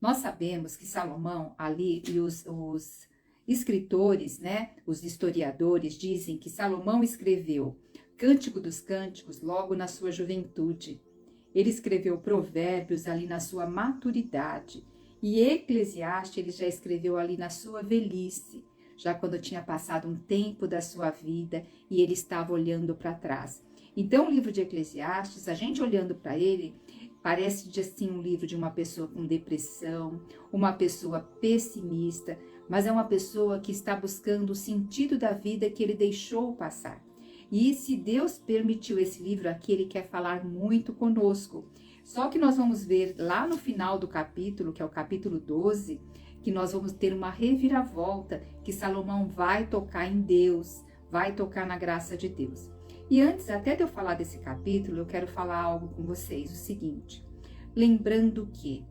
Nós sabemos que Salomão ali e os escritores, né, os historiadores dizem que Salomão escreveu Cântico dos Cânticos logo na sua juventude. Ele escreveu Provérbios ali na sua maturidade. E Eclesiastes ele já escreveu ali na sua velhice, já quando tinha passado um tempo da sua vida e ele estava olhando para trás. Então o livro de Eclesiastes, a gente olhando para ele, parece assim um livro de uma pessoa com depressão, uma pessoa pessimista, mas é uma pessoa que está buscando o sentido da vida que ele deixou passar. E se Deus permitiu esse livro aqui, ele quer falar muito conosco. Só que nós vamos ver lá no final do capítulo, que é o capítulo 12, que nós vamos ter uma reviravolta, que Salomão vai tocar em Deus, vai tocar na graça de Deus. E antes até de eu falar desse capítulo, eu quero falar algo com vocês, o seguinte. Lembrando que,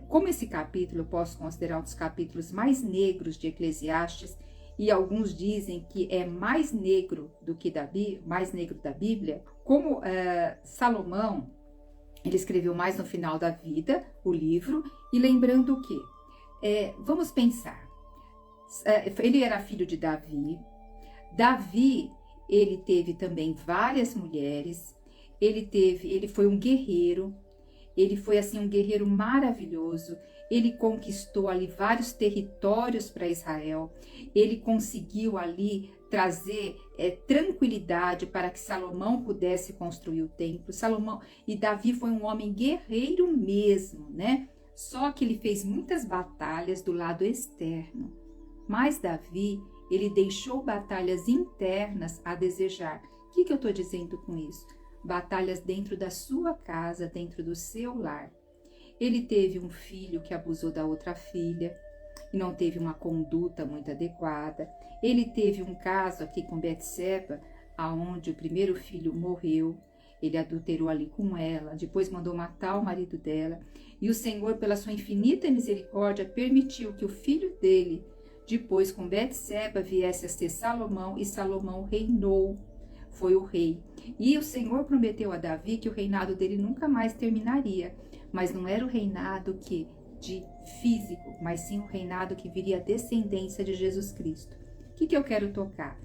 como esse capítulo eu posso considerar um dos capítulos mais negros de Eclesiastes, e alguns dizem que é mais negro do que mais negro da Bíblia, como Salomão, ele escreveu mais no final da vida o livro, e lembrando que, vamos pensar, ele era filho de Davi, ele teve também várias mulheres, ele foi um guerreiro, ele foi assim um guerreiro maravilhoso, ele conquistou ali vários territórios para Israel, ele conseguiu ali trazer tranquilidade para que Salomão pudesse construir o templo. Salomão e Davi foi um homem guerreiro mesmo, né? Só que ele fez muitas batalhas do lado externo, mas Davi, ele deixou batalhas internas a desejar. O que eu estou dizendo com isso? Batalhas dentro da sua casa, dentro do seu lar. Ele teve um filho que abusou da outra filha e não teve uma conduta muito adequada. Ele teve um caso aqui com Betseba, aonde o primeiro filho morreu. Ele adulterou ali com ela, depois mandou matar o marido dela. E o Senhor, pela sua infinita misericórdia, permitiu que o filho dele, depois com Betseba, viesse a ser Salomão, e Salomão reinou, foi o rei. E o Senhor prometeu a Davi que o reinado dele nunca mais terminaria, mas não era o reinado de físico, mas sim o reinado que viria a descendência de Jesus Cristo. O que eu quero tocar?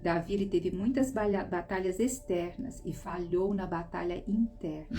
Davi ele teve muitas batalhas externas e falhou na batalha interna.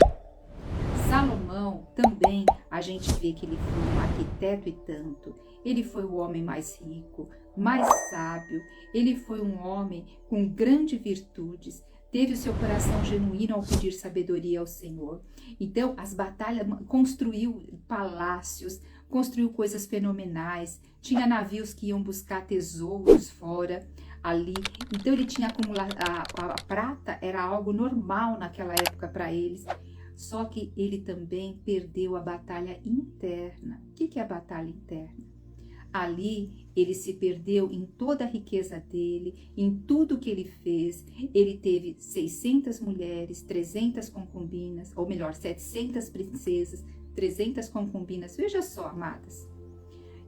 Salomão também, a gente vê que ele foi um arquiteto e tanto. Ele foi o homem mais rico, mais sábio. Ele foi um homem com grandes virtudes. Teve o seu coração genuíno ao pedir sabedoria ao Senhor. Então, as batalhas, construiu palácios, construiu coisas fenomenais. Tinha navios que iam buscar tesouros fora, ali. Então, ele tinha acumulado, a prata era algo normal naquela época para eles. Só que ele também perdeu a batalha interna. O que é a batalha interna? Ali ele se perdeu em toda a riqueza dele, em tudo que ele fez. Ele teve 600 mulheres, 300 concubinas, ou melhor, 700 princesas, 300 concubinas. Veja só, amadas.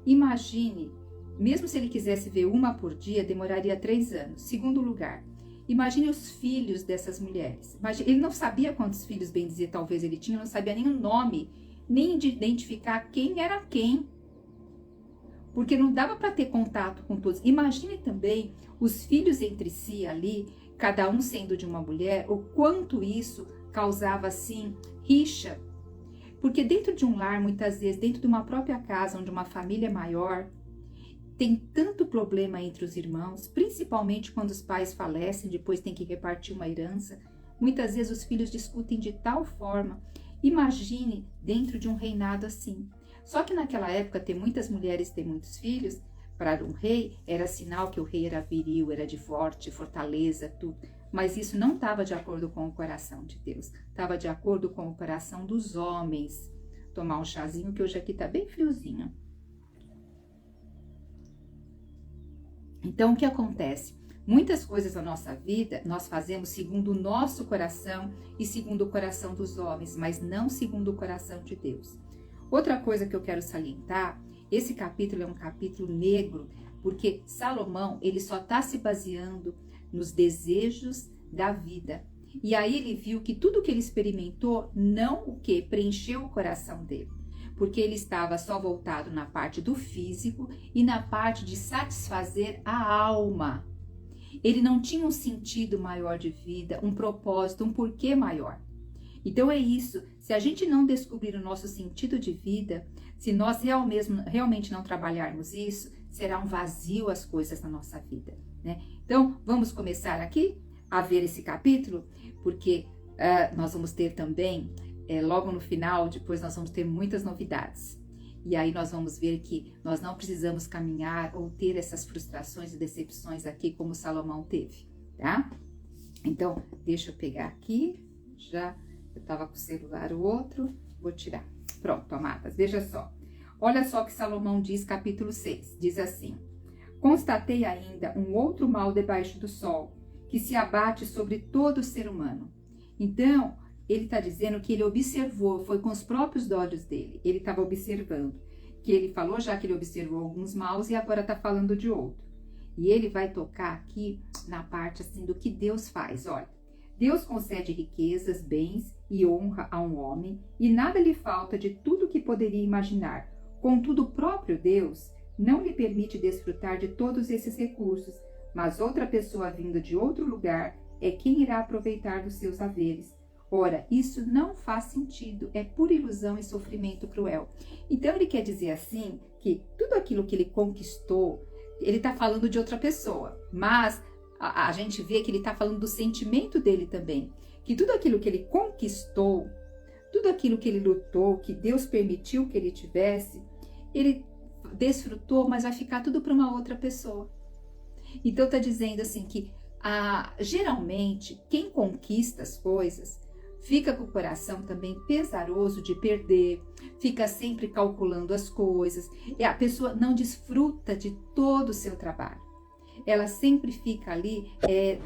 Imagine, mesmo se ele quisesse ver uma por dia, demoraria 3 anos. Segundo lugar, imagine os filhos dessas mulheres. Ele não sabia quantos filhos, bem dizer, talvez ele tinha, não sabia nem o nome, nem de identificar quem era quem. Porque não dava para ter contato com todos. Imagine também os filhos entre si ali, cada um sendo de uma mulher, o quanto isso causava, assim, rixa. Porque dentro de um lar, muitas vezes, dentro de uma própria casa, onde uma família é maior, tem tanto problema entre os irmãos, principalmente quando os pais falecem, depois tem que repartir uma herança. Muitas vezes os filhos discutem de tal forma. Imagine dentro de um reinado assim. Só que naquela época, ter muitas mulheres, ter muitos filhos, para um rei, era sinal que o rei era viril, era de forte, fortaleza, tudo. Mas isso não estava de acordo com o coração de Deus. Estava de acordo com o coração dos homens. Tomar um chazinho, que hoje aqui está bem friozinho. Então, o que acontece? Muitas coisas na nossa vida, nós fazemos segundo o nosso coração e segundo o coração dos homens, mas não segundo o coração de Deus. Outra coisa que eu quero salientar, esse capítulo é um capítulo negro, porque Salomão, ele só está se baseando nos desejos da vida. E aí ele viu que tudo que ele experimentou não preencheu o coração dele. porque ele estava só voltado na parte do físico e na parte de satisfazer a alma. Ele não tinha um sentido maior de vida, um propósito, um porquê maior. Então é isso, se a gente não descobrir o nosso sentido de vida, se nós realmente não trabalharmos isso, será um vazio as coisas na nossa vida, né? Então vamos começar aqui a ver esse capítulo, porque nós vamos ter também, logo no final, depois nós vamos ter muitas novidades. E aí nós vamos ver que nós não precisamos caminhar ou ter essas frustrações e decepções aqui como Salomão teve, tá? Então, deixa eu pegar aqui, eu estava com o celular, o outro, vou tirar. Pronto, amadas, veja só. Olha só o que Salomão diz, capítulo 6, diz assim: constatei ainda um outro mal debaixo do sol, que se abate sobre todo o ser humano. Então, ele está dizendo que ele observou, foi com os próprios olhos dele, ele estava observando, que ele falou já que ele observou alguns maus e agora está falando de outro. E ele vai tocar aqui na parte assim do que Deus faz, olha. Deus concede riquezas, bens e honra a um homem e nada lhe falta de tudo que poderia imaginar. Contudo, o próprio Deus não lhe permite desfrutar de todos esses recursos, mas outra pessoa vinda de outro lugar é quem irá aproveitar dos seus haveres. Ora, isso não faz sentido, é pura ilusão e sofrimento cruel. Então ele quer dizer assim, que tudo aquilo que ele conquistou, ele está falando de outra pessoa, mas a gente vê que ele está falando do sentimento dele também, que tudo aquilo que ele conquistou, tudo aquilo que ele lutou, que Deus permitiu que ele tivesse, ele desfrutou, mas vai ficar tudo para uma outra pessoa. Então está dizendo assim que geralmente quem conquista as coisas fica com o coração também pesaroso de perder, fica sempre calculando as coisas, e a pessoa não desfruta de todo o seu trabalho. Ela sempre fica ali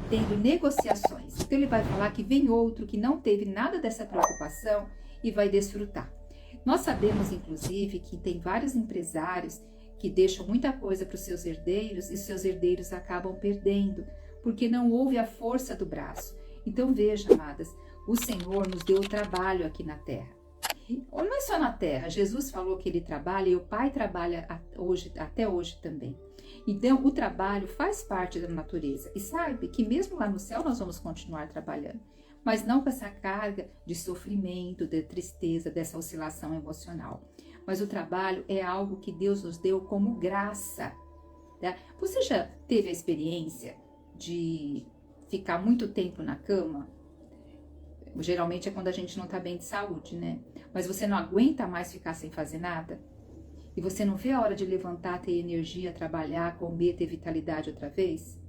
tendo negociações. Então ele vai falar que vem outro que não teve nada dessa preocupação e vai desfrutar. Nós sabemos, inclusive, que tem vários empresários que deixam muita coisa para os seus herdeiros e seus herdeiros acabam perdendo, porque não houve a força do braço. Então veja, amadas, o Senhor nos deu o trabalho aqui na terra. Não é só na terra, Jesus falou que ele trabalha e o Pai trabalha até hoje também. Então o trabalho faz parte da natureza e sabe que mesmo lá no céu nós vamos continuar trabalhando, mas não com essa carga de sofrimento, de tristeza, dessa oscilação emocional. Mas o trabalho é algo que Deus nos deu como graça. Tá? Você já teve a experiência de ficar muito tempo na cama? Geralmente é quando a gente não está bem de saúde, né? Mas você não aguenta mais ficar sem fazer nada? E você não vê a hora de levantar, ter energia, trabalhar, comer, ter vitalidade outra vez?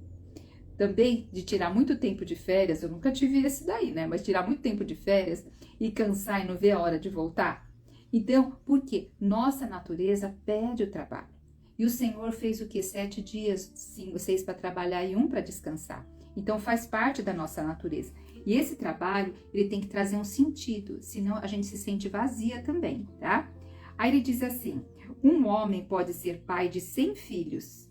Também de tirar muito tempo de férias, eu nunca tive esse daí, né? Mas tirar muito tempo de férias e cansar e não ver a hora de voltar? Então, por quê? Nossa natureza pede o trabalho. E o Senhor fez o quê? 7 dias, 5, 6 para trabalhar e 1 para descansar. Então faz parte da nossa natureza. E esse trabalho, ele tem que trazer um sentido, senão a gente se sente vazia também, tá? Aí ele diz assim: um homem pode ser pai de 100 filhos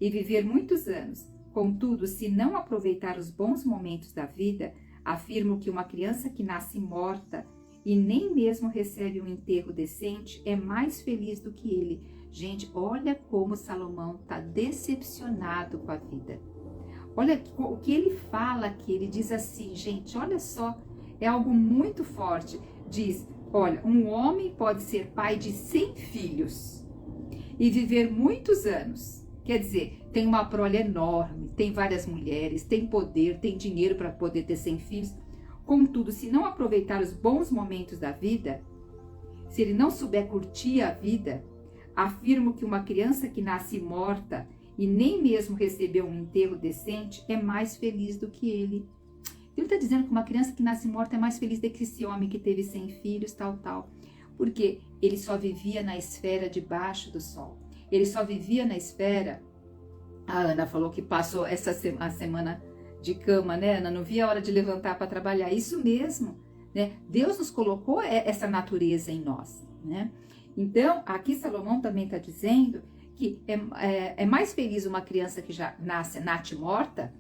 e viver muitos anos. Contudo, se não aproveitar os bons momentos da vida, afirmo que uma criança que nasce morta e nem mesmo recebe um enterro decente é mais feliz do que ele. Gente, olha como Salomão está decepcionado com a vida. Olha o que ele fala aqui, ele diz assim, gente, olha só, é algo muito forte. Diz, olha, um homem pode ser pai de 100 filhos e viver muitos anos. Quer dizer, tem uma prole enorme, tem várias mulheres, tem poder, tem dinheiro para poder ter 100 filhos. Contudo, se não aproveitar os bons momentos da vida, se ele não souber curtir a vida, afirmo que uma criança que nasce morta e nem mesmo recebeu um enterro decente é mais feliz do que ele. Ele está dizendo que uma criança que nasce morta é mais feliz do que esse homem que teve 100 filhos, tal. Porque ele só vivia na esfera debaixo do sol. Ele só vivia na esfera. A Ana falou que passou a semana de cama, né, Ana? Não via a hora de levantar para trabalhar. Isso mesmo, né? Deus nos colocou essa natureza em nós, né? Então, aqui Salomão também está dizendo que é mais feliz uma criança que já nasce morta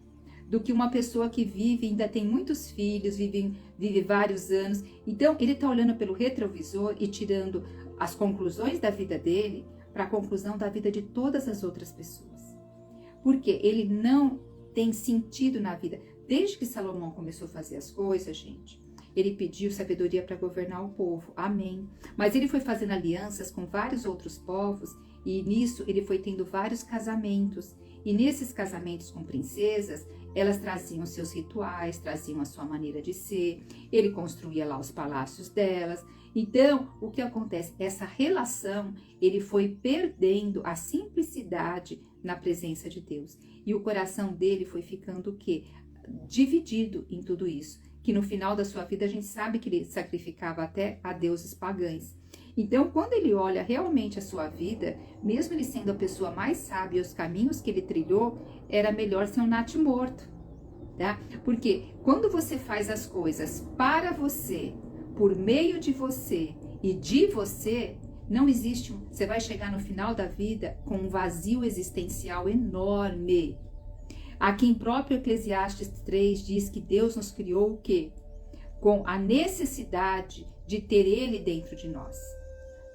do que uma pessoa que vive, ainda tem muitos filhos, vive vários anos. Então, ele está olhando pelo retrovisor e tirando as conclusões da vida dele para a conclusão da vida de todas as outras pessoas. Porque ele não tem sentido na vida. Desde que Salomão começou a fazer as coisas, gente, ele pediu sabedoria para governar o povo. Amém. Mas ele foi fazendo alianças com vários outros povos e nisso ele foi tendo vários casamentos. E nesses casamentos com princesas, elas traziam seus rituais, traziam a sua maneira de ser. Ele construía lá os palácios delas. Então, o que acontece? Essa relação, ele foi perdendo a simplicidade na presença de Deus. E o coração dele foi ficando o quê? Dividido em tudo isso. Que no final da sua vida a gente sabe que ele sacrificava até a deuses pagãs. Então, quando ele olha realmente a sua vida, mesmo ele sendo a pessoa mais sábia, os caminhos que ele trilhou, era melhor ser um natimorto, tá? Porque quando você faz as coisas para você, por meio de você e de você, não existe você vai chegar no final da vida com um vazio existencial enorme. Aqui em próprio Eclesiastes 3 diz que Deus nos criou o quê? Com a necessidade de ter Ele dentro de nós.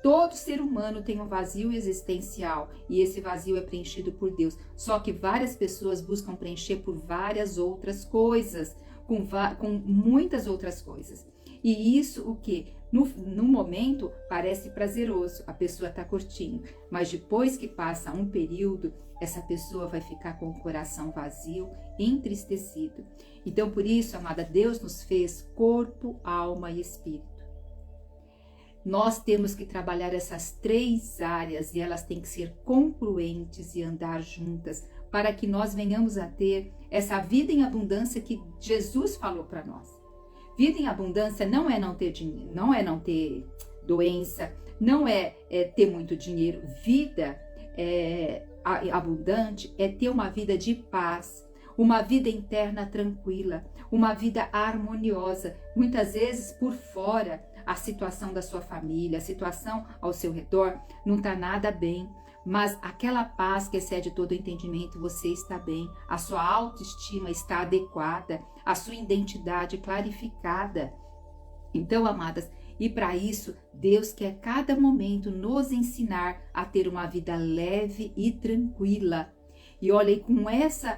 Todo ser humano tem um vazio existencial e esse vazio é preenchido por Deus. Só que várias pessoas buscam preencher por várias outras coisas, com muitas outras coisas. E isso o quê? No momento parece prazeroso, a pessoa está curtindo, mas depois que passa um período, essa pessoa vai ficar com o coração vazio, entristecido. Então por isso, amada, Deus nos fez corpo, alma e espírito. Nós temos que trabalhar essas 3 áreas e elas têm que ser congruentes e andar juntas para que nós venhamos a ter essa vida em abundância que Jesus falou para nós. Vida em abundância não é não ter dinheiro, não é não ter doença, não é ter muito dinheiro. Vida abundante é ter uma vida de paz, uma vida interna tranquila, uma vida harmoniosa. Muitas vezes por fora a situação da sua família, a situação ao seu redor não está nada bem, mas aquela paz que excede todo o entendimento, você está bem, a sua autoestima está adequada, a sua identidade clarificada. Então, amadas, e para isso, Deus quer cada momento nos ensinar a ter uma vida leve e tranquila. E olha aí, com essa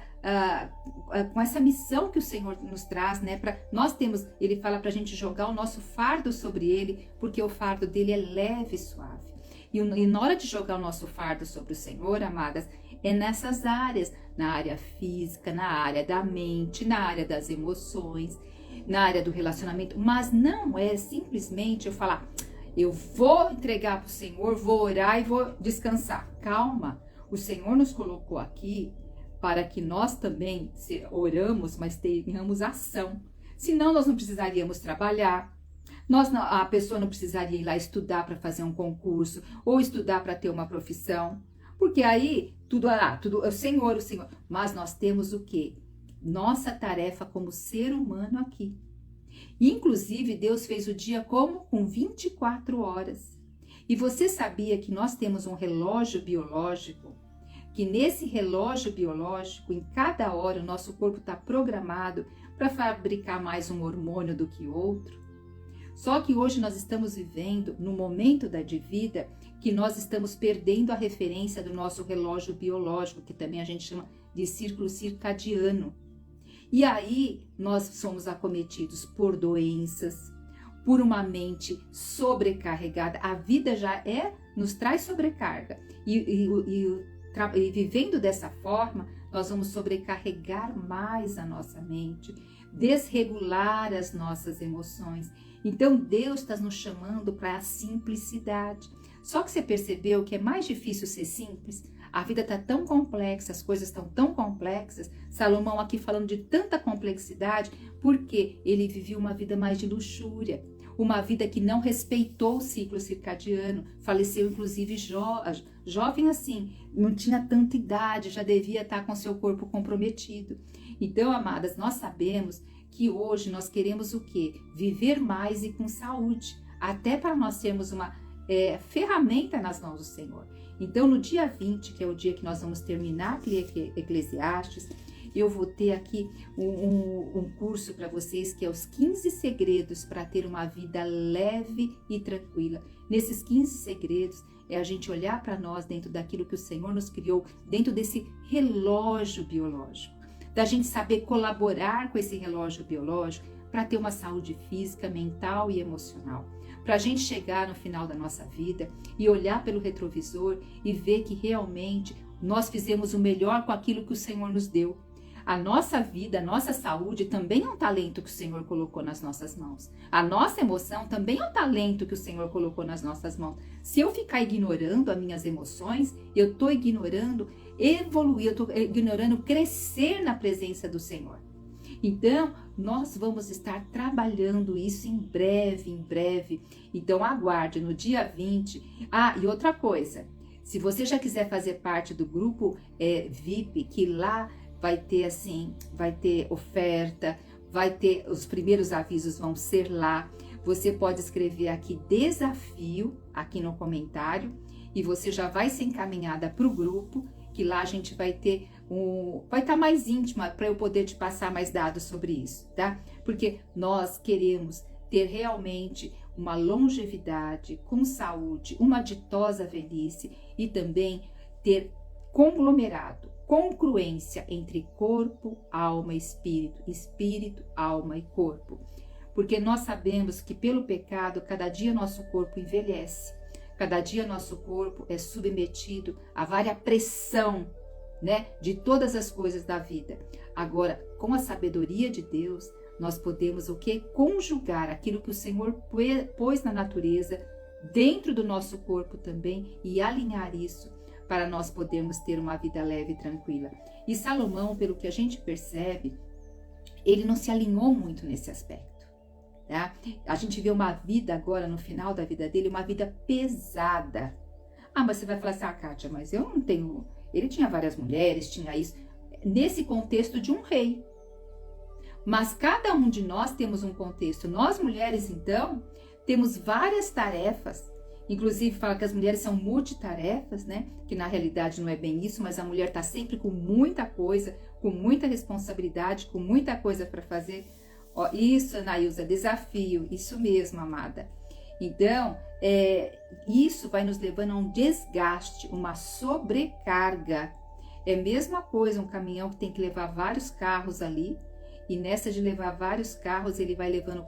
missão que o Senhor nos traz, né? Nós temos, ele fala para a gente jogar o nosso fardo sobre ele, porque o fardo dele é leve e suave. E na hora de jogar o nosso fardo sobre o Senhor, amadas, é nessas áreas, na área física, na área da mente, na área das emoções, na área do relacionamento, mas não é simplesmente eu falar, eu vou entregar para o Senhor, vou orar e vou descansar. Calma, o Senhor nos colocou aqui para que nós também oramos, mas tenhamos ação. Senão nós não precisaríamos trabalhar, a pessoa não precisaria ir lá estudar para fazer um concurso ou estudar para ter uma profissão, porque aí tudo o Senhor. Mas nós temos o quê? Nossa tarefa como ser humano aqui. Inclusive, Deus fez o dia como? Com 24 horas. E você sabia que nós temos um relógio biológico? Que nesse relógio biológico, em cada hora, o nosso corpo está programado para fabricar mais um hormônio do que outro? Só que hoje nós estamos vivendo no momento da vida que nós estamos perdendo a referência do nosso relógio biológico, que também a gente chama de círculo circadiano. E aí nós somos acometidos por doenças, por uma mente sobrecarregada. A vida já nos traz sobrecarga. E vivendo dessa forma, nós vamos sobrecarregar mais a nossa mente, desregular as nossas emoções. Então Deus está nos chamando para a simplicidade. Só que você percebeu que é mais difícil ser simples? A vida está tão complexa, as coisas estão tão complexas. Salomão aqui falando de tanta complexidade, porque ele vivia uma vida mais de luxúria, uma vida que não respeitou o ciclo circadiano, faleceu inclusive jovem assim, não tinha tanta idade, já devia estar com seu corpo comprometido. Então, amadas, nós sabemos que hoje nós queremos o quê? Viver mais e com saúde, até para nós termos uma ferramenta nas mãos do Senhor. Então, no dia 20, que é o dia que nós vamos terminar Eclesiastes, eu vou ter aqui um curso para vocês que é os 15 segredos para ter uma vida leve e tranquila. Nesses 15 segredos é a gente olhar para nós dentro daquilo que o Senhor nos criou, dentro desse relógio biológico, da gente saber colaborar com esse relógio biológico para ter uma saúde física, mental e emocional. Para a gente chegar no final da nossa vida e olhar pelo retrovisor e ver que realmente nós fizemos o melhor com aquilo que o Senhor nos deu. A nossa vida, a nossa saúde também é um talento que o Senhor colocou nas nossas mãos. A nossa emoção também é um talento que o Senhor colocou nas nossas mãos. Se eu ficar ignorando as minhas emoções, eu estou ignorando evoluir, eu estou ignorando crescer na presença do Senhor. Então, nós vamos estar trabalhando isso em breve. Então, aguarde no dia 20. Ah, e outra coisa, se você já quiser fazer parte do grupo VIP, que lá vai ter oferta, os primeiros avisos vão ser lá. Você pode escrever aqui desafio, aqui no comentário, e você já vai ser encaminhada para o grupo, que lá a gente vai ter vai estar mais íntima para eu poder te passar mais dados sobre isso, tá? Porque nós queremos ter realmente uma longevidade com saúde, uma ditosa velhice e também ter conglomerado, congruência entre corpo, alma e espírito, espírito, alma e corpo. Porque nós sabemos que pelo pecado, cada dia nosso corpo envelhece, cada dia nosso corpo é submetido a várias pressão, né, de todas as coisas da vida. Agora, com a sabedoria de Deus, nós podemos o quê? Conjugar aquilo que o Senhor pôs na natureza dentro do nosso corpo também e alinhar isso para nós podermos ter uma vida leve e tranquila. E Salomão, pelo que a gente percebe, ele não se alinhou muito nesse aspecto, tá? A gente vê uma vida agora, no final da vida dele, uma vida pesada. Ah, mas você vai falar assim, Kátia, mas eu não tenho... Ele tinha várias mulheres, tinha isso, nesse contexto de um rei. Mas cada um de nós temos um contexto. Nós mulheres, então, temos várias tarefas. Inclusive, fala que as mulheres são multitarefas, né? Que na realidade não é bem isso, mas a mulher está sempre com muita coisa, com muita responsabilidade, com muita coisa para fazer. Ó, isso, Anaísa, desafio, isso mesmo, amada. Então, isso vai nos levando a um desgaste, uma sobrecarga. É a mesma coisa um caminhão que tem que levar vários carros ali, e nessa de levar vários carros, ele vai levando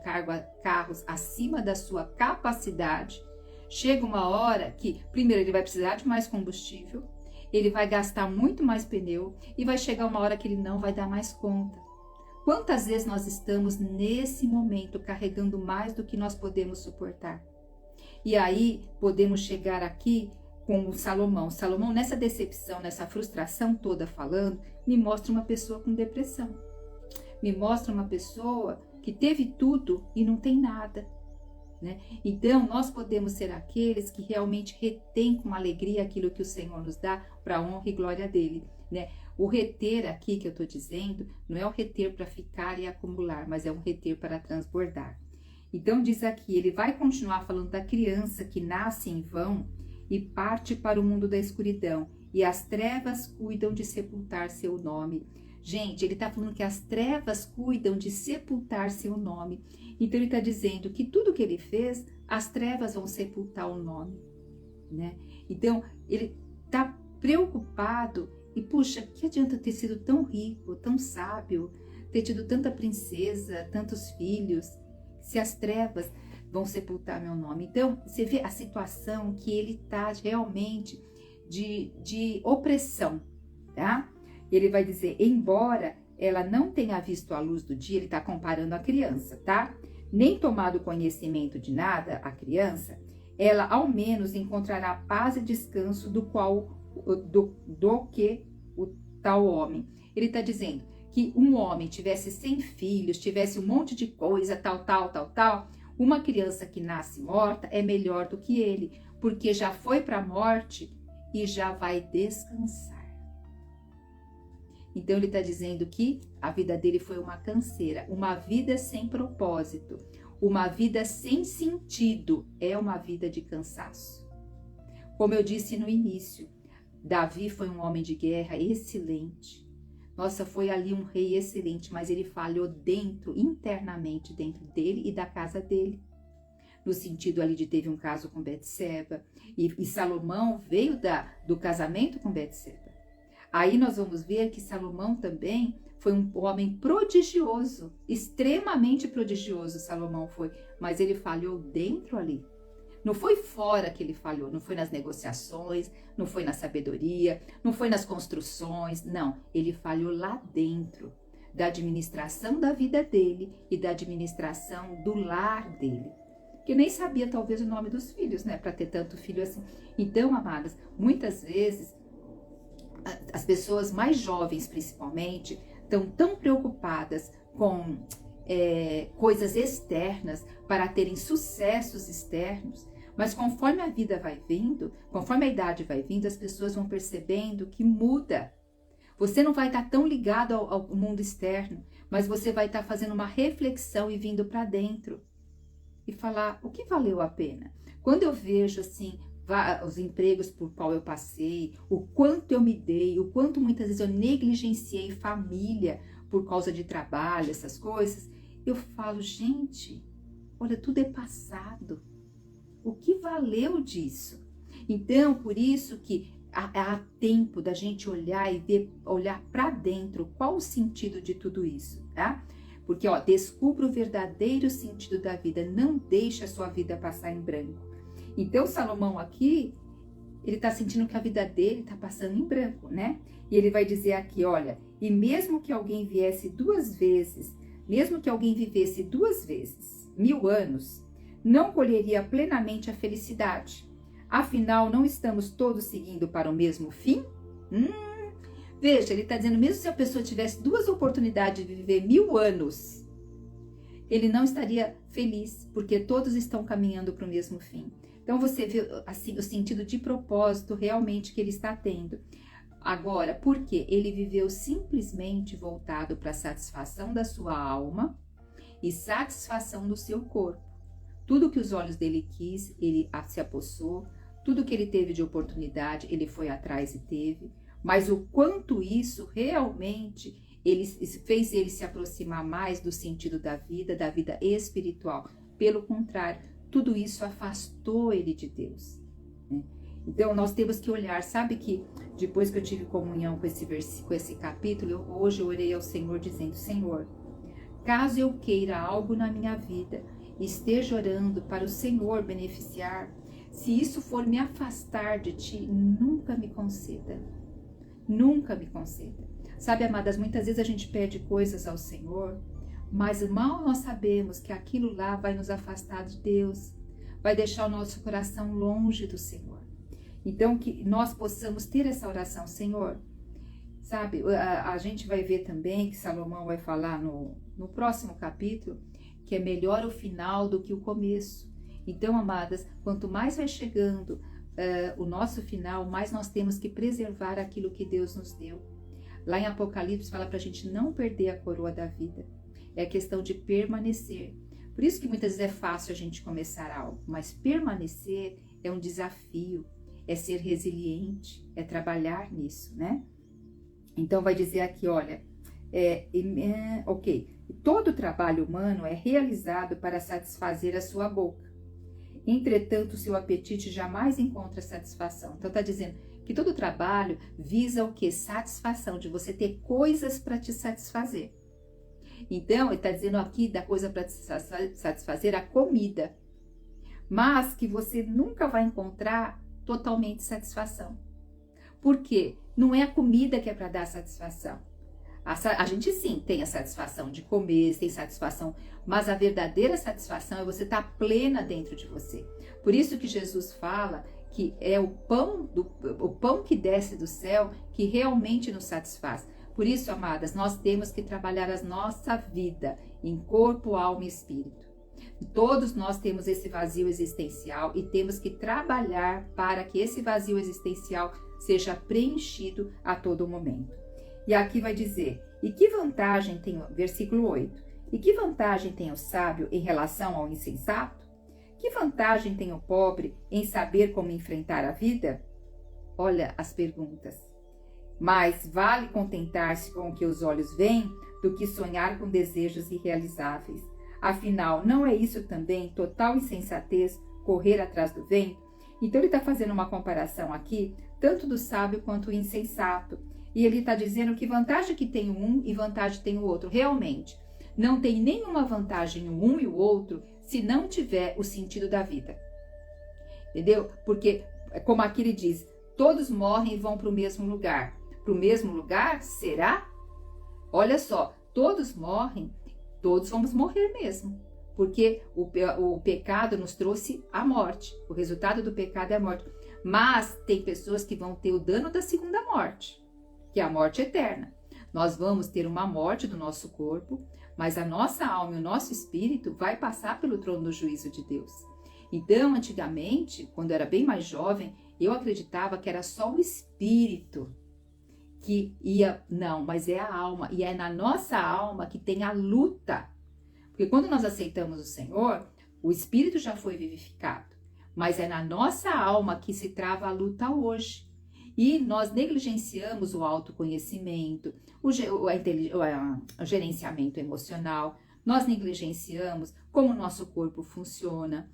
carros acima da sua capacidade. Chega uma hora que, primeiro, ele vai precisar de mais combustível, ele vai gastar muito mais pneu, e vai chegar uma hora que ele não vai dar mais conta. Quantas vezes nós estamos nesse momento carregando mais do que nós podemos suportar? E aí podemos chegar aqui com o Salomão. Salomão, nessa decepção, nessa frustração toda falando, me mostra uma pessoa com depressão. Me mostra uma pessoa que teve tudo e não tem nada, né? Então, nós podemos ser aqueles que realmente retêm com alegria aquilo que o Senhor nos dá para a honra e glória dele, né? O reter aqui que eu estou dizendo, não é o reter para ficar e acumular, mas é um reter para transbordar. Então diz aqui, ele vai continuar falando da criança que nasce em vão e parte para o mundo da escuridão, e as trevas cuidam de sepultar seu nome. Gente, ele está falando que as trevas cuidam de sepultar seu nome. Então ele está dizendo que tudo que ele fez, as trevas vão sepultar o nome, né? Então ele está preocupado. E puxa, que adianta ter sido tão rico, tão sábio, ter tido tanta princesa, tantos filhos, se as trevas vão sepultar meu nome? Então, você vê a situação que ele está realmente de opressão, tá? Ele vai dizer, embora ela não tenha visto a luz do dia, ele está comparando a criança, tá? Nem tomado conhecimento de nada, a criança, ela ao menos encontrará paz e descanso do que o tal homem. Ele está dizendo que um homem tivesse 100 filhos, tivesse um monte de coisa, tal, uma criança que nasce morta é melhor do que ele, porque já foi para a morte e já vai descansar. Então ele está dizendo que a vida dele foi uma canseira, uma vida sem propósito, uma vida sem sentido, é uma vida de cansaço. Como eu disse no início, Davi foi um homem de guerra excelente. Nossa, foi ali um rei excelente, mas ele falhou internamente dentro dele e da casa dele. No sentido ali de teve um caso com Betseba, e Salomão veio do casamento com Betseba. Aí nós vamos ver que Salomão também foi um homem prodigioso, extremamente prodigioso Salomão foi, mas ele falhou dentro ali. Não foi fora que ele falhou, não foi nas negociações, não foi na sabedoria, não foi nas construções, não. Ele falhou lá dentro, da administração da vida dele e da administração do lar dele. Que nem sabia talvez o nome dos filhos, né, para ter tanto filho assim. Então, amadas, muitas vezes as pessoas mais jovens, principalmente, estão tão preocupadas com coisas externas para terem sucessos externos, mas conforme a vida vai vindo, conforme a idade vai vindo, as pessoas vão percebendo que muda. Você não vai estar tão ligado ao mundo externo, mas você vai estar fazendo uma reflexão e vindo para dentro. E falar o que valeu a pena. Quando eu vejo assim os empregos por qual eu passei, o quanto eu me dei, o quanto muitas vezes eu negligenciei família por causa de trabalho, essas coisas, eu falo, gente, olha, tudo é passado. O que valeu disso? Então, por isso que há tempo da gente olhar e olhar para dentro qual o sentido de tudo isso, tá? Porque, descubra o verdadeiro sentido da vida, não deixe a sua vida passar em branco. Então, Salomão aqui, ele está sentindo que a vida dele está passando em branco, né? E ele vai dizer aqui, olha, e mesmo que alguém viesse 2 vezes, mesmo que alguém vivesse 2 vezes, 1000 anos, não colheria plenamente a felicidade. Afinal, não estamos todos seguindo para o mesmo fim? Veja, ele está dizendo, mesmo se a pessoa tivesse 2 oportunidades de viver 1000 anos, ele não estaria feliz, porque todos estão caminhando para o mesmo fim. Então você vê assim, o sentido de propósito realmente que ele está tendo. Agora, por quê? Ele viveu simplesmente voltado para a satisfação da sua alma e satisfação do seu corpo. Tudo que os olhos dele quis, ele se apossou. Tudo que ele teve de oportunidade, ele foi atrás e teve. Mas o quanto isso realmente fez ele se aproximar mais do sentido da vida espiritual. Pelo contrário, tudo isso afastou ele de Deus, né? Então, nós temos que olhar, sabe que depois que eu tive comunhão com esse capítulo, hoje eu orei ao Senhor dizendo, Senhor, caso eu queira algo na minha vida, esteja orando para o Senhor beneficiar, se isso for me afastar de Ti, nunca me conceda. Nunca me conceda. Sabe, amadas, muitas vezes a gente pede coisas ao Senhor, mas mal nós sabemos que aquilo lá vai nos afastar de Deus, vai deixar o nosso coração longe do Senhor. Então, que nós possamos ter essa oração, Senhor. Sabe, a gente vai ver também que Salomão vai falar no próximo capítulo, que é melhor o final do que o começo. Então, amadas, quanto mais vai chegando o nosso final, mais nós temos que preservar aquilo que Deus nos deu. Lá em Apocalipse fala para a gente não perder a coroa da vida. É a questão de permanecer. Por isso que muitas vezes é fácil a gente começar algo, mas permanecer é um desafio, é ser resiliente, é trabalhar nisso, né? Então vai dizer aqui, olha, todo trabalho humano é realizado para satisfazer a sua boca. Entretanto, seu apetite jamais encontra satisfação. Então, está dizendo que todo trabalho visa o quê? Satisfação, de você ter coisas para te satisfazer. Então, ele está dizendo aqui da coisa para te satisfazer, a comida. Mas que você nunca vai encontrar totalmente satisfação. Por quê? Não é a comida que é para dar satisfação. A gente sim tem a satisfação de comer, tem satisfação, mas a verdadeira satisfação é você estar plena dentro de você. Por isso que Jesus fala que é o pão que desce do céu que realmente nos satisfaz. Por isso, amadas, nós temos que trabalhar a nossa vida em corpo, alma e espírito. Todos nós temos esse vazio existencial e temos que trabalhar para que esse vazio existencial seja preenchido a todo momento. E aqui vai dizer, e que vantagem tem, versículo 8, e que vantagem tem o sábio em relação ao insensato? Que vantagem tem o pobre em saber como enfrentar a vida? Olha as perguntas. Mas vale contentar-se com o que os olhos veem do que sonhar com desejos irrealizáveis. Afinal, não é isso também total insensatez correr atrás do vento? Então ele está fazendo uma comparação aqui, tanto do sábio quanto do insensato. E ele está dizendo que vantagem que tem um e vantagem tem o outro. Realmente, não tem nenhuma vantagem um e o outro se não tiver o sentido da vida. Entendeu? Porque, como aqui ele diz, todos morrem e vão para o mesmo lugar. Para o mesmo lugar? Será? Olha só, todos morrem, todos vamos morrer mesmo. Porque o pecado nos trouxe a morte. O resultado do pecado é a morte. Mas tem pessoas que vão ter o dano da segunda morte, que é a morte eterna. Nós vamos ter uma morte do nosso corpo, mas a nossa alma e o nosso espírito vai passar pelo trono do juízo de Deus. Então, antigamente, quando eu era bem mais jovem, eu acreditava que era só o espírito que ia... Não, mas é a alma. E é na nossa alma que tem a luta. Porque quando nós aceitamos o Senhor, o espírito já foi vivificado. Mas é na nossa alma que se trava a luta hoje. E nós negligenciamos o autoconhecimento, o gerenciamento emocional, nós negligenciamos como o nosso corpo funciona.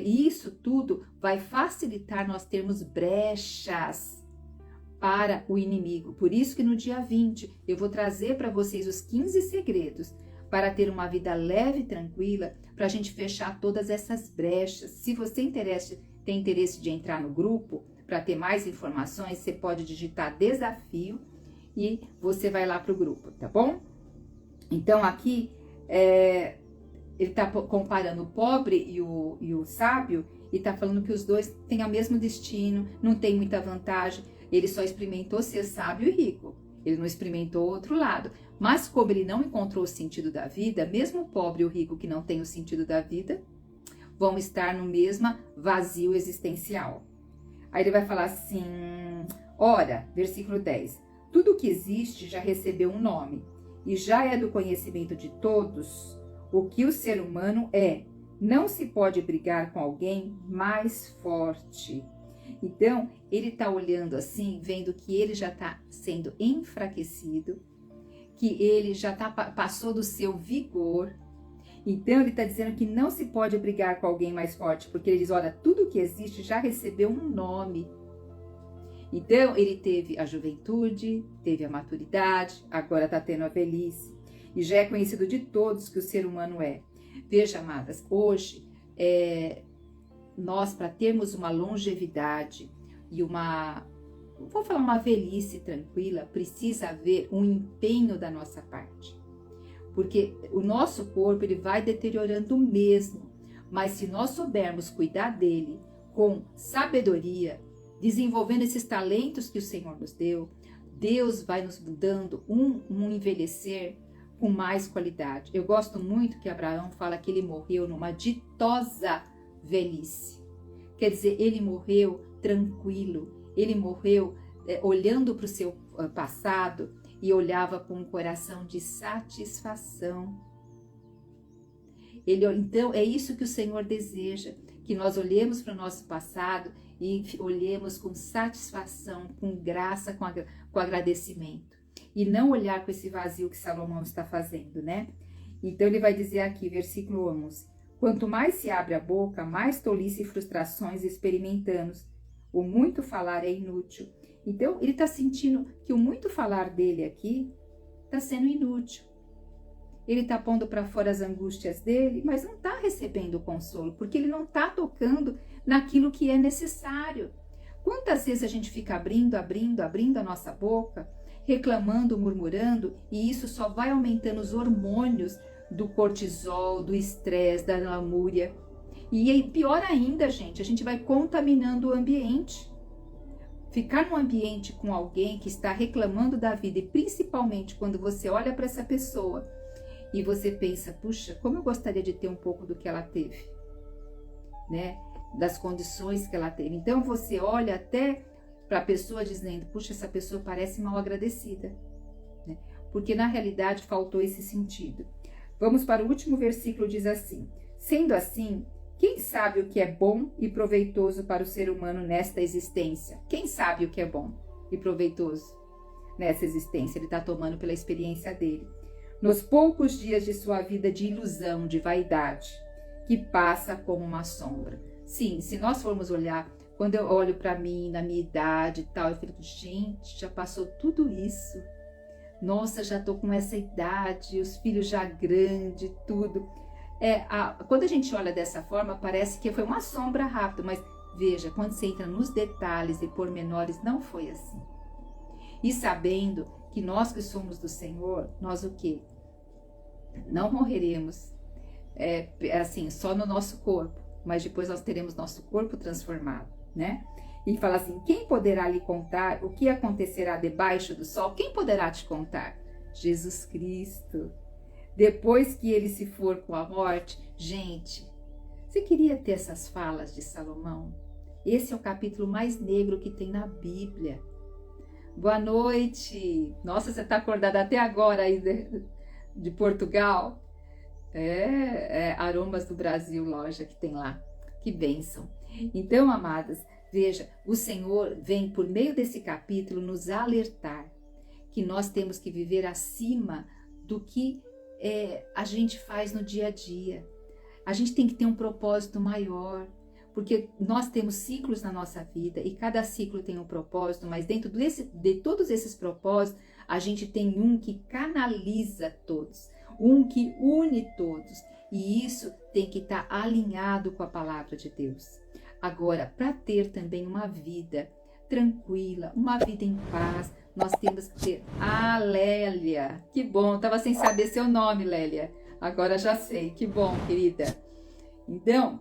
Isso tudo vai facilitar nós termos brechas para o inimigo. Por isso que no dia 20 eu vou trazer para vocês os 15 segredos para ter uma vida leve e tranquila, para a gente fechar todas essas brechas. Se você tem interesse de entrar no grupo, para ter mais informações, você pode digitar desafio e você vai lá para o grupo, tá bom? Então aqui ele está comparando o pobre e o sábio e está falando que os dois têm o mesmo destino, não tem muita vantagem. Ele só experimentou ser sábio e rico, ele não experimentou o outro lado. Mas como ele não encontrou o sentido da vida, mesmo o pobre e o rico que não tem o sentido da vida, vão estar no mesmo vazio existencial. Aí ele vai falar assim, ora, versículo 10, tudo que existe já recebeu um nome e já é do conhecimento de todos o que o ser humano é. Não se pode brigar com alguém mais forte. Então, ele está olhando assim, vendo que ele já está sendo enfraquecido, que ele já passou do seu vigor. Então, ele está dizendo que não se pode brigar com alguém mais forte, porque ele diz, olha, tudo que existe já recebeu um nome. Então, ele teve a juventude, teve a maturidade, agora está tendo a velhice. E já é conhecido de todos que o ser humano é. Veja, amadas, hoje, nós, para termos uma longevidade e uma velhice tranquila, precisa haver um empenho da nossa parte. Porque o nosso corpo ele vai deteriorando mesmo, mas se nós soubermos cuidar dele com sabedoria, desenvolvendo esses talentos que o Senhor nos deu, Deus vai nos dando um envelhecer com mais qualidade. Eu gosto muito que Abraão fala que ele morreu numa ditosa velhice. Quer dizer, ele morreu tranquilo, ele morreu olhando para o seu passado e olhava com um coração de satisfação. Então, é isso que o Senhor deseja, que nós olhemos para o nosso passado e olhemos com satisfação, com graça, com agradecimento. E não olhar com esse vazio que Salomão está fazendo, né? Então, ele vai dizer aqui, versículo 11, quanto mais se abre a boca, mais tolice e frustrações experimentamos. O muito falar é inútil. Então, ele está sentindo que o muito falar dele aqui está sendo inútil. Ele está pondo para fora as angústias dele, mas não está recebendo o consolo, porque ele não está tocando naquilo que é necessário. Quantas vezes a gente fica abrindo a nossa boca, reclamando, murmurando, e isso só vai aumentando os hormônios do cortisol, do estresse, da lamúria. E pior ainda, gente, a gente vai contaminando o ambiente. Ficar num ambiente com alguém que está reclamando da vida, e principalmente quando você olha para essa pessoa e você pensa, puxa, como eu gostaria de ter um pouco do que ela teve, né? Das condições que ela teve. Então você olha até para a pessoa dizendo, puxa, essa pessoa parece mal agradecida, né? Porque na realidade faltou esse sentido. Vamos para o último versículo, diz assim, sendo assim, quem sabe o que é bom e proveitoso para o ser humano nesta existência? Quem sabe o que é bom? e proveitoso nessa existência. Ele está tomando pela experiência dele. Nos poucos dias de sua vida de ilusão, de vaidade, que passa como uma sombra. Sim, se nós formos olhar, quando eu olho para mim, na minha idade e tal, eu fico, gente, já passou tudo isso. Nossa, já tô com essa idade, os filhos já grandes, tudo. Quando a gente olha dessa forma, parece que foi uma sombra rápida, mas veja, quando você entra nos detalhes e pormenores, não foi assim. E sabendo que nós que somos do Senhor, nós o quê? Não morreremos, assim, só no nosso corpo, mas depois nós teremos nosso corpo transformado, né? E fala assim, quem poderá lhe contar o que acontecerá debaixo do sol? Quem poderá te contar? Jesus Cristo. Depois que ele se for com a morte, gente, você queria ter essas falas de Salomão? Esse é o capítulo mais negro que tem na Bíblia. Boa noite. Nossa, você está acordada até agora aí de Portugal? Aromas do Brasil, loja que tem lá. Que bênção. Então, amadas, veja, o Senhor vem por meio desse capítulo nos alertar que nós temos que viver acima do que a gente faz no dia a dia. A gente tem que ter um propósito maior, porque nós temos ciclos na nossa vida e cada ciclo tem um propósito, mas dentro de todos esses propósitos, a gente tem um que canaliza todos, um que une todos, e isso tem que estar alinhado com a palavra de Deus. Agora, para ter também uma vida tranquila, uma vida em paz, nós temos que ter a Lélia. Que bom, estava sem saber seu nome, Lélia. Agora já sei, que bom, querida. Então,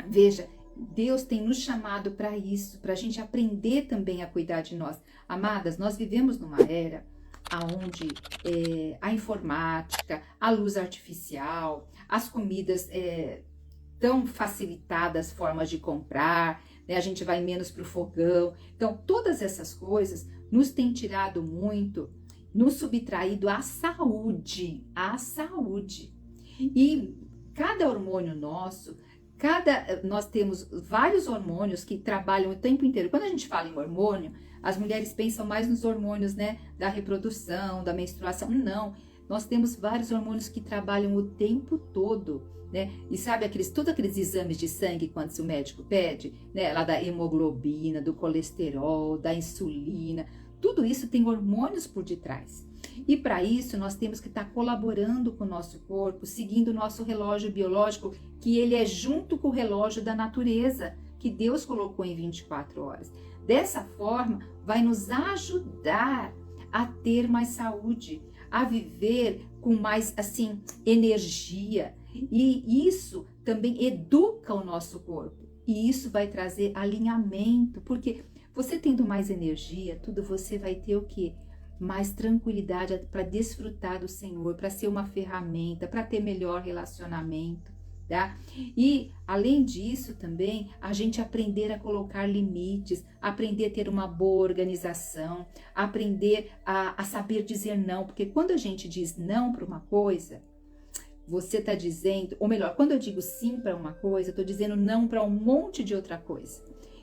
veja, Deus tem nos chamado para isso, para a gente aprender também a cuidar de nós. Amadas, nós vivemos numa era onde a informática, a luz artificial, as comidas tão facilitadas, formas de comprar, né? A gente vai menos para o fogão. Então, todas essas coisas nos têm tirado muito, nos subtraído a saúde. E cada hormônio nosso, nós temos vários hormônios que trabalham o tempo inteiro. Quando a gente fala em hormônio, as mulheres pensam mais nos hormônios, né, da reprodução, da menstruação. Não, nós temos vários hormônios que trabalham o tempo todo, né? E sabe todos aqueles exames de sangue quando o médico pede, né, lá da hemoglobina, do colesterol, da insulina, tudo isso tem hormônios por detrás. E para isso nós temos que estar colaborando com o nosso corpo, seguindo o nosso relógio biológico, que ele é junto com o relógio da natureza, que Deus colocou em 24 horas. Dessa forma, vai nos ajudar a ter mais saúde, a viver com mais, assim, energia. E isso também educa o nosso corpo. E isso vai trazer alinhamento, porque você tendo mais energia, tudo você vai ter o quê? Mais tranquilidade para desfrutar do Senhor, para ser uma ferramenta, para ter melhor relacionamento, tá? E além disso também, a gente aprender a colocar limites, aprender a ter uma boa organização, aprender a saber dizer não, porque quando a gente diz não para uma coisa, você está dizendo, ou melhor, quando eu digo sim para uma coisa, eu estou dizendo não para um monte de outra coisa.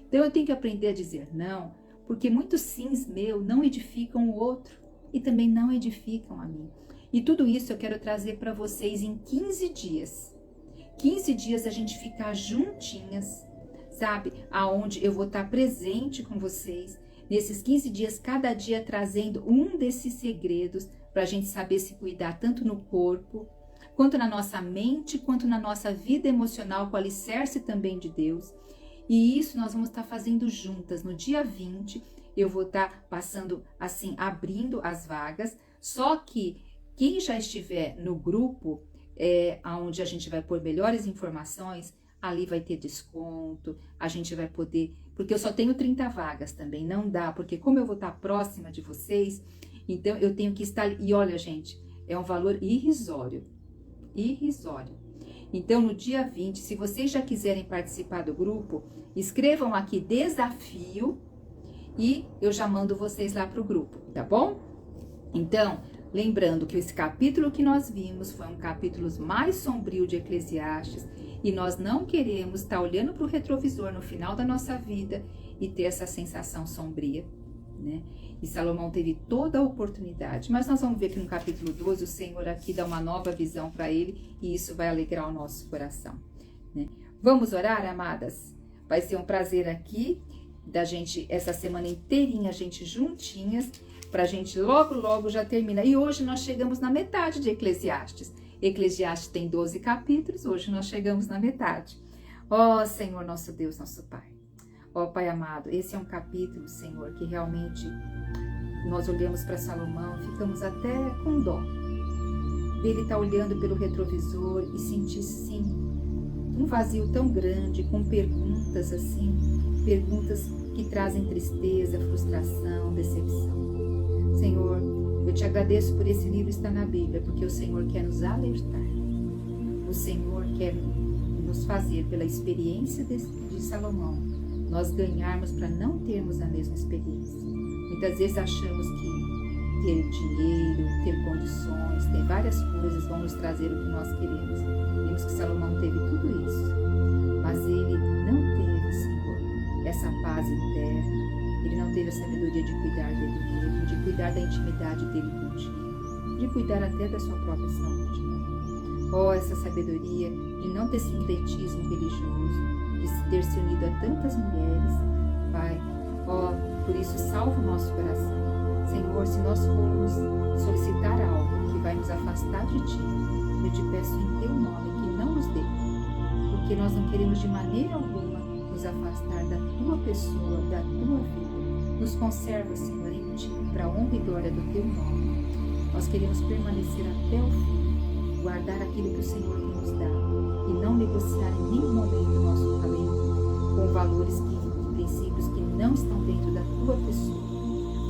Então eu tenho que aprender a dizer não, porque muitos sims meus não edificam o outro e também não edificam a mim. E tudo isso eu quero trazer para vocês em 15 dias. 15 dias a gente ficar juntinhas, sabe? Aonde eu vou estar presente com vocês. Nesses 15 dias, cada dia trazendo um desses segredos para a gente saber se cuidar tanto no corpo, quanto na nossa mente, quanto na nossa vida emocional, com o alicerce também de Deus. E isso nós vamos estar fazendo juntas. No dia 20, eu vou estar passando, assim, abrindo as vagas. Só que quem já estiver no grupo, onde a gente vai pôr melhores informações, ali vai ter desconto, a gente vai poder... Porque eu só tenho 30 vagas também, não dá. Porque como eu vou estar próxima de vocês, então eu tenho que estar... E olha, gente, é um valor irrisório. Então, no dia 20, se vocês já quiserem participar do grupo, escrevam aqui desafio e eu já mando vocês lá para o grupo, tá bom? Então, lembrando que esse capítulo que nós vimos foi um capítulo mais sombrio de Eclesiastes e nós não queremos estar olhando para o retrovisor no final da nossa vida e ter essa sensação sombria. né? E Salomão teve toda a oportunidade. Mas nós vamos ver que no capítulo 12 o Senhor aqui dá uma nova visão para ele e isso vai alegrar o nosso coração, né? Vamos orar, amadas? Vai ser um prazer aqui da gente, essa semana inteirinha, a gente juntinhas, para a gente logo já termina. E hoje nós chegamos na metade de Eclesiastes. Eclesiastes tem 12 capítulos, hoje nós chegamos na metade. Ó Senhor, nosso Deus, nosso Pai. Ó Pai amado, esse é um capítulo, Senhor, que realmente nós olhamos para Salomão, ficamos até com dó. Ele está olhando pelo retrovisor e sentir, sim, um vazio tão grande, com perguntas assim, perguntas que trazem tristeza, frustração, decepção. Senhor, eu te agradeço por esse livro estar na Bíblia, porque o Senhor quer nos alertar. O Senhor quer nos fazer, pela experiência de Salomão, nós ganharmos para não termos a mesma experiência. Muitas vezes achamos que ter dinheiro, ter condições, ter várias coisas vão nos trazer o que nós queremos. Vimos que Salomão teve tudo isso, mas ele não teve, Senhor, essa paz interna. Ele não teve a sabedoria de cuidar dele mesmo, de cuidar da intimidade dele contigo, de cuidar até da sua própria saúde. Oh, essa sabedoria de não ter sincretismo religioso, de ter se unido a tantas mulheres, Pai. Oh, por isso salva o nosso coração. Senhor, se nós formos solicitar algo que vai nos afastar de Ti, eu te peço em Teu nome que não nos dê, porque nós não queremos de maneira alguma nos afastar da Tua pessoa, da Tua vida. Nos conserva, Senhor, em Ti, para a honra e glória do Teu nome. Nós queremos permanecer até o fim, guardar aquilo que o Senhor nos dá e não negociar em nenhum momento o nosso talento com valores e princípios que não estão dentro da Tua pessoa.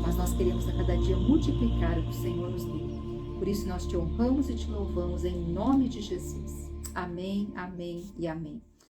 Mas nós queremos a cada dia multiplicar o que o Senhor nos deu. Por isso nós Te honramos e Te louvamos em nome de Jesus. Amém, amém e amém.